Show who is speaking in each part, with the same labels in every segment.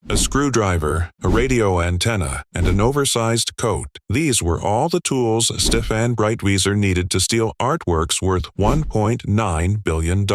Speaker 1: a screwdriver, a radio antenna, and an oversized coat. These were all the tools Stéphane Breitwieser needed to steal artworks worth $1.9 billion.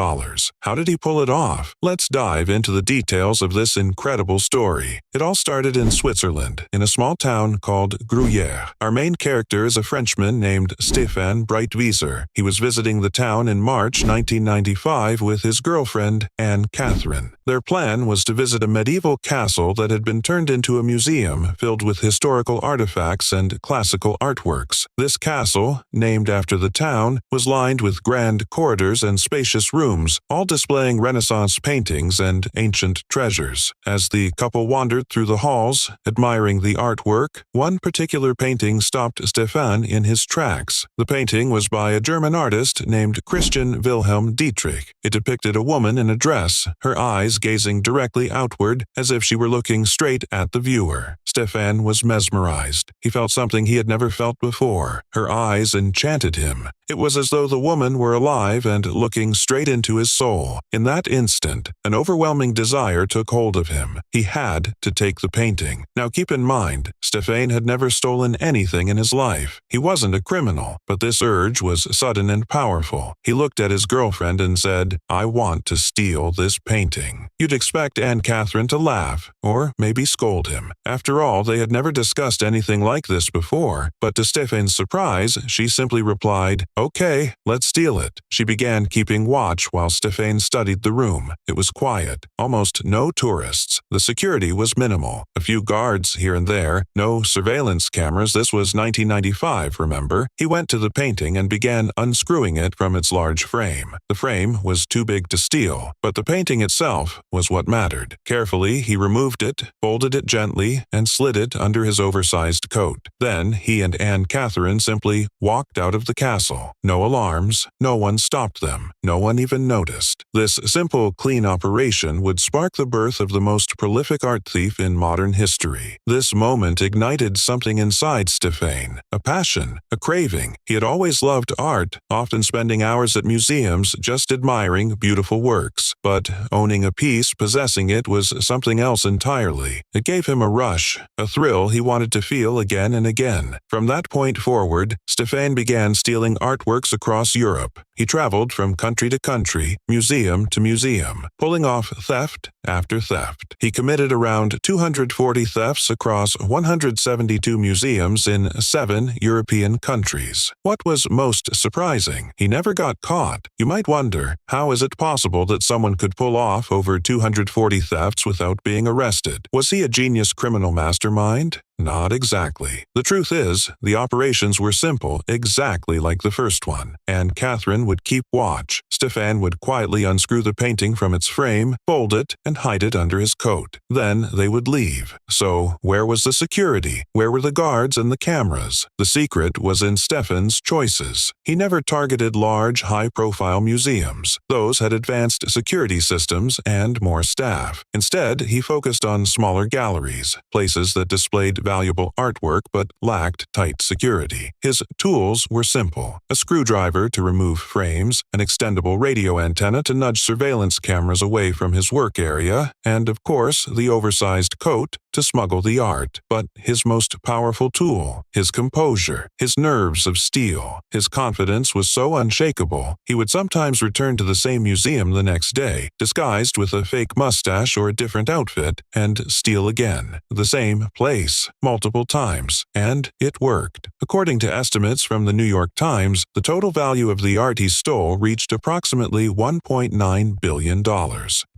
Speaker 1: How did he pull it off? Let's dive into the details of this incredible story. It all started in Switzerland, in a small town called Gruyère. Our main character is a Frenchman named Stéphane Breitwieser. He was visiting the town in March 1995 with his girlfriend, Anne-Catherine. Their plan was to visit a medieval castle that had been turned into a museum filled with historical artifacts and classical artworks. This castle, named after the town, was lined with grand corridors and spacious rooms, all displaying Renaissance paintings and ancient treasures. As the couple wandered through the halls, admiring the artwork, one particular painting stopped Stéphane in his tracks. The painting was by a German artist named Christian Wilhelm Dietrich. It depicted a woman in a dress, her eyes gazing directly outward as if she were looking straight at the viewer. Stéphane was mesmerized. He felt something he had never felt before. Her eyes enchanted him. It was as though the woman were alive and looking straight into his soul. In that instant, an overwhelming desire took hold of him. He had to take the painting. Now keep in mind, Stéphane had never stolen anything in his life. He wasn't a criminal, but this urge was sudden and powerful. He looked at his girlfriend and said, "I want to steal this painting." You'd expect Anne-Catherine to laugh, or maybe scold him. After all, they had never discussed anything like this before, but to Stéphane's surprise, she simply replied, "Okay, let's steal it." She began keeping watch while Stéphane studied the room. It was quiet, almost no tourists. The security was minimal. A few guards here and there, no surveillance cameras. This was 1995, remember? He went to the painting and began unscrewing it from its large frame. The frame was too big to steal, but the painting itself was what mattered. Carefully, he removed it, folded it gently, and slid it under his oversized coat. Then he and Anne-Catherine simply walked out of the castle. No alarms, no one stopped them, no one even noticed. This simple, clean operation would spark the birth of the most prolific art thief in modern history. This moment ignited something inside Stéphane, a passion, a craving. He had always loved art, often spending hours at museums just admiring beautiful works. But owning a piece, possessing it, was something else entirely. It gave him a rush, a thrill he wanted to feel again and again. From that point forward, Stéphane began stealing artworks across Europe. He traveled from country to country, museum to museum, pulling off theft after theft. He committed around 240 thefts across 172 museums in 7 European countries. What was most surprising? He never got caught. You might wonder, how is it possible that someone could pull off over 240 thefts without being arrested? Was he a genius criminal mastermind? Not exactly. The truth is, the operations were simple, exactly like the first one. Anne-Catherine would keep watch. Stéphane would quietly unscrew the painting from its frame, fold it, and hide it under his coat. Then they would leave. So, where was the security? Where were the guards and the cameras? The secret was in Stéphane's choices. He never targeted large, high-profile museums. Those had advanced security systems and more staff. Instead, he focused on smaller galleries, places that displayed valuable artwork but lacked tight security. His tools were simple: a screwdriver to remove frames, an extendable radio antenna to nudge surveillance cameras away from his work area, and of course the oversized coat to smuggle the art. But his most powerful tool, his composure, his nerves of steel, his confidence was so unshakable, he would sometimes return to the same museum the next day, disguised with a fake mustache or a different outfit, and steal again. The same place, multiple times, and it worked. According to estimates from the New York Times, the total value of the art he stole reached approximately $1.9 billion.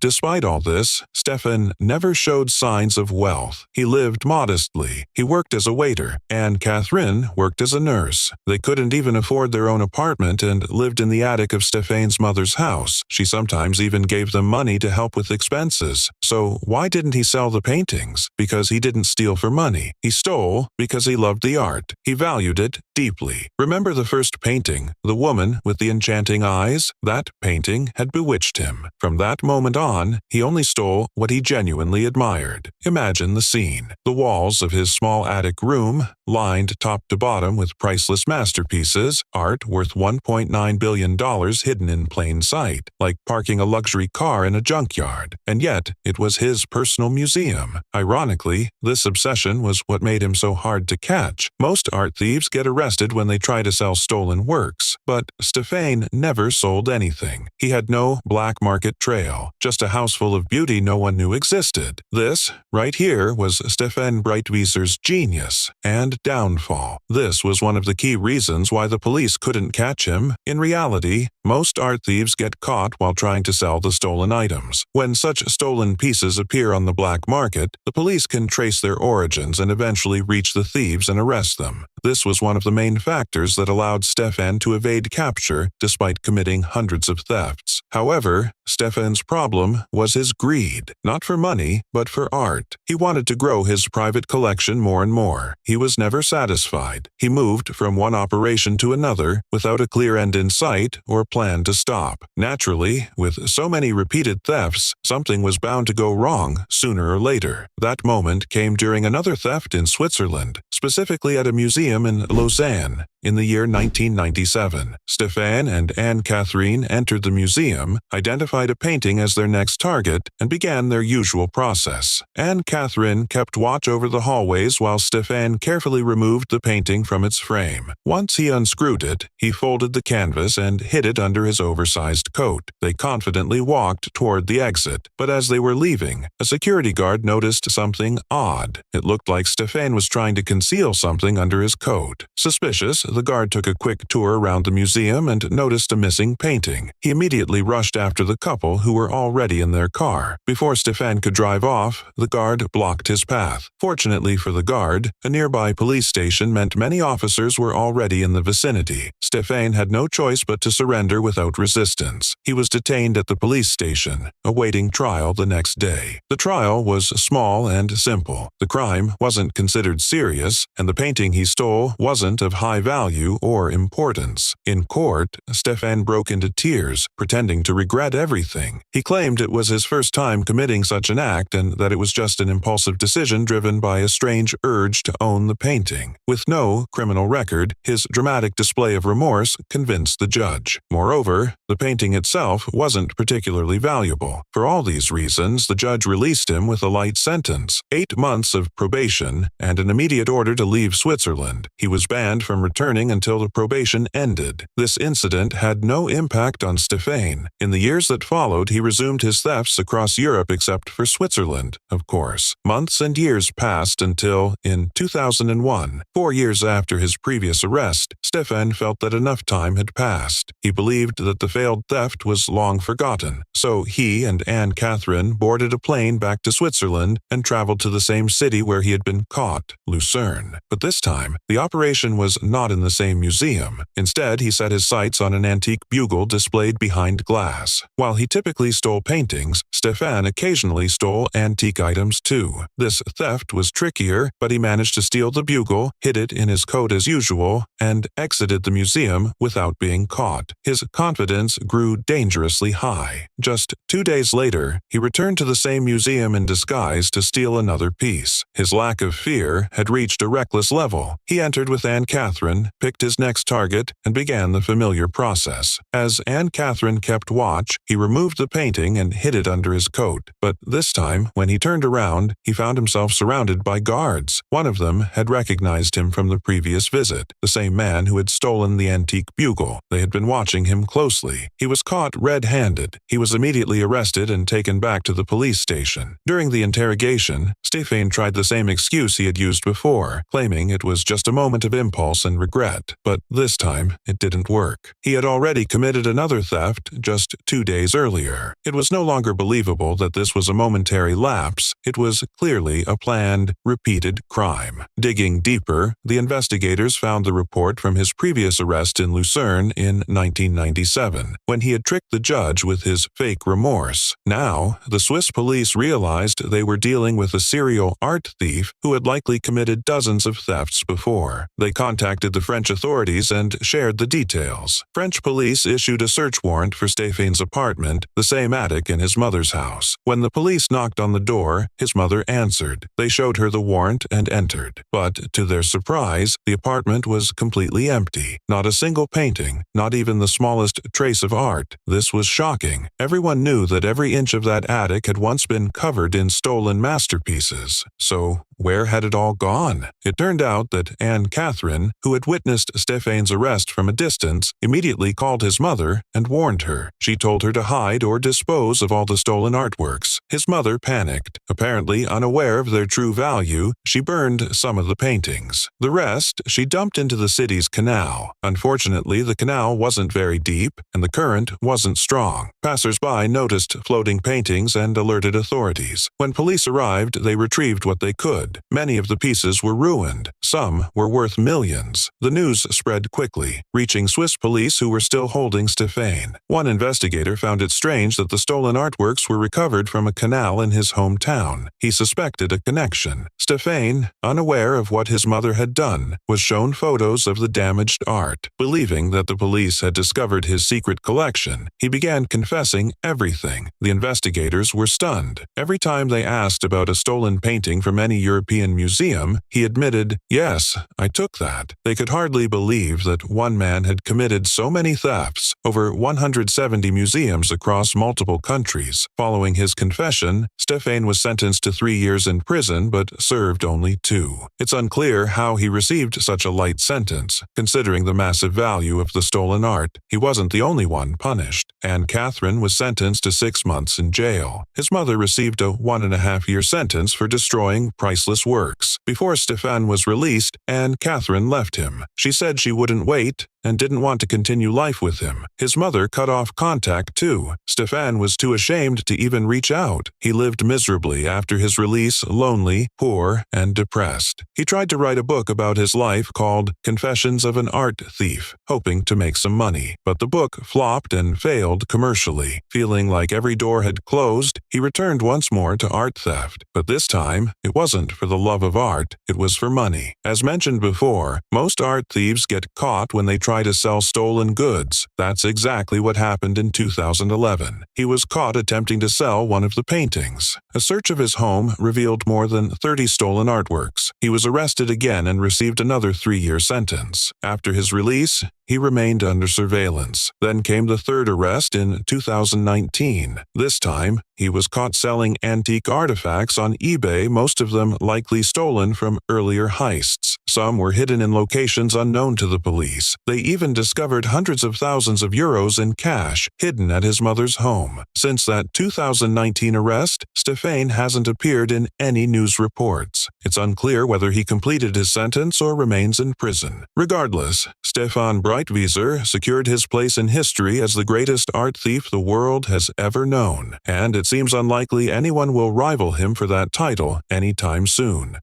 Speaker 1: Despite all this, Stéphane never showed signs of wealth. He lived modestly. He worked as a waiter. Anne-Catherine worked as a nurse. They couldn't even afford their own apartment and lived in the attic of Stéphane's mother's house. She sometimes even gave them money to help with expenses. So why didn't he sell the paintings? Because he didn't steal for money. He stole because he loved the art. He valued it deeply. Remember the first painting, the woman with the enchanting eyes? That painting had bewitched him. From that moment on, he only stole what he genuinely admired. Imagine the scene. The walls of his small attic room, lined top to bottom with priceless masterpieces, art worth $1.9 billion hidden in plain sight, like parking a luxury car in a junkyard. And yet, it was his personal museum. Ironically, this obsession was what made him so hard to catch. Most art thieves get arrested when they try to sell stolen works, but Stéphane never sold anything. He had no black market trail, just a house full of beauty no one knew existed. This, right here, was Stéphane Breitwieser's genius and downfall. This was one of the key reasons why the police couldn't catch him. In reality, most art thieves get caught while trying to sell the stolen items. When such stolen pieces appear on the black market, the police can trace their origins and eventually reach the thieves and arrest them. This was one of the main factors that allowed Stéphane to evade capture despite committing hundreds of thefts. However, Stéphane's problem was his greed, not for money, but for art. He wanted to grow his private collection more and more. He was never satisfied. He moved from one operation to another without a clear end in sight or plan to stop. Naturally, with so many repeated thefts, something was bound to go wrong sooner or later. That moment came during another theft in Switzerland, specifically at a museum in Lausanne. In the year 1997, Stéphane and Anne-Catherine entered the museum, identified a painting as their next target, and began their usual process. Anne-Catherine kept watch over the hallways while Stéphane carefully removed the painting from its frame. Once he unscrewed it, he folded the canvas and hid it under his oversized coat. They confidently walked toward the exit, but as they were leaving, a security guard noticed something odd. It looked like Stéphane was trying to conceal something under his coat. Suspicious, the guard took a quick tour around the museum and noticed a missing painting. He immediately rushed after the couple who were already in their car. Before Stéphane could drive off, the guard blocked his path. Fortunately for the guard, a nearby police station meant many officers were already in the vicinity. Stéphane had no choice but to surrender without resistance. He was detained at the police station, awaiting trial the next day. The trial was small and simple. The crime wasn't considered serious, and the painting he stole wasn't of high value or importance. In court, Stéphane broke into tears, pretending to regret everything. He claimed it was his first time committing such an act and that it was just an impulsive decision driven by a strange urge to own the painting. With no criminal record, his dramatic display of remorse convinced the judge. Moreover, the painting itself wasn't particularly valuable. For all these reasons, the judge released him with a light sentence, 8 months of probation, and an immediate order to leave Switzerland. He was banned from returning until the probation ended. This incident had no impact on Stéphane. In the years that followed, he resumed his thefts across Europe except for Switzerland, of course. Months and years passed until, in 2001, 4 years after his previous arrest, Stéphane felt that enough time had passed. He believed that the failed theft was long forgotten, so he and Anne-Catherine boarded a plane back to Switzerland and traveled to the same city where he had been caught, Lucerne. But this time, the operation was not in the same museum. Instead, he set his sights on an antique bugle displayed behind glass. While he typically stole paintings, Stéphane occasionally stole antique items too. This theft was trickier, but he managed to steal the bugle, hid it in his coat as usual, and exited the museum without being caught. His confidence grew dangerously high. Just 2 days later, he returned to the same museum in disguise to steal another piece. His lack of fear had reached a reckless level. He entered with Anne-Catherine, picked his next target, and began the familiar process. As Anne-Catherine kept watch, he removed the painting and hid it under his coat. But this time, when he turned around, he found himself surrounded by guards. One of them had recognized him from the previous visit, the same man who had stolen the antique bugle. They had been watching him closely. He was caught red-handed. He was immediately arrested and taken back to the police station. During the interrogation, Stéphane tried the same excuse he had used before, claiming it was just a moment of impulse and regret. regret, but this time it didn't work. He had already committed another theft just 2 days earlier. It was no longer believable that this was a momentary lapse. It was clearly a planned, repeated crime. Digging deeper, the investigators found the report from his previous arrest in Lucerne in 1997, when he had tricked the judge with his fake remorse. Now, the Swiss police realized they were dealing with a serial art thief who had likely committed dozens of thefts before. They contacted the French authorities and shared the details. French police issued a search warrant for Stéphane's apartment, the same attic in his mother's house. When the police knocked on the door, his mother answered. They showed her the warrant and entered. But, to their surprise, the apartment was completely empty. Not a single painting, not even the smallest trace of art. This was shocking. Everyone knew that every inch of that attic had once been covered in stolen masterpieces. So, where had it all gone? It turned out that Anne-Catherine, who had witnessed Stéphane's arrest from a distance, immediately called his mother and warned her. She told her to hide or dispose of all the stolen artworks. His mother panicked. Apparently unaware of their true value, she burned some of the paintings. The rest she dumped into the city's canal. Unfortunately, the canal wasn't very deep, and the current wasn't strong. Passers-by noticed floating paintings and alerted authorities. When police arrived, they retrieved what they could. Many of the pieces were ruined. Some were worth millions. The news spread quickly, reaching Swiss police who were still holding Stéphane. One investigator found it strange that the stolen artworks were recovered from a canal in his hometown. He suspected a connection. Stéphane, unaware of what his mother had done, was shown photos of the damaged art. Believing that the police had discovered his secret collection, he began confessing everything. The investigators were stunned. Every time they asked about a stolen painting from any European museum, he admitted, "Yes, I took that." They could hardly believe that one man had committed so many thefts, over 170 museums across multiple countries. Following his confession, Stéphane was sentenced to 3 years in prison but served only 2. It's unclear how he received such a light sentence, considering the massive value of the stolen art. He wasn't the only one punished. Anne-Catherine was sentenced to 6 months in jail. His mother received a 1.5-year sentence for destroying priceless works. Before Stéphane was released, Anne-Catherine left him. She said she wouldn't wait and didn't want to continue life with him. His mother cut off contact too. Stéphane was too ashamed to even reach out. He lived miserably after his release, lonely, poor, and depressed. He tried to write a book about his life called Confessions of an Art Thief, hoping to make some money. But the book flopped and failed commercially. Feeling like every door had closed, he returned once more to art theft. But this time, it wasn't for the love of art, it was for money. As mentioned before, most art thieves get caught when they try to sell stolen goods. That's exactly what happened in 2011. He was caught attempting to sell one of the paintings. A search of his home revealed more than 30 stolen artworks. He was arrested again and received another 3-year sentence. After his release, he remained under surveillance. Then came the third arrest in 2019. This time, he was caught selling antique artifacts on eBay, most of them likely stolen from earlier heists. Some were hidden in locations unknown to the police. They even discovered hundreds of thousands of euros in cash hidden at his mother's home. Since that 2019 arrest, Stéphane hasn't appeared in any news reports. It's unclear whether he completed his sentence or remains in prison. Regardless, Stéphane Breitwieser secured his place in history as the greatest art thief the world has ever known, and it seems unlikely anyone will rival him for that title anytime soon.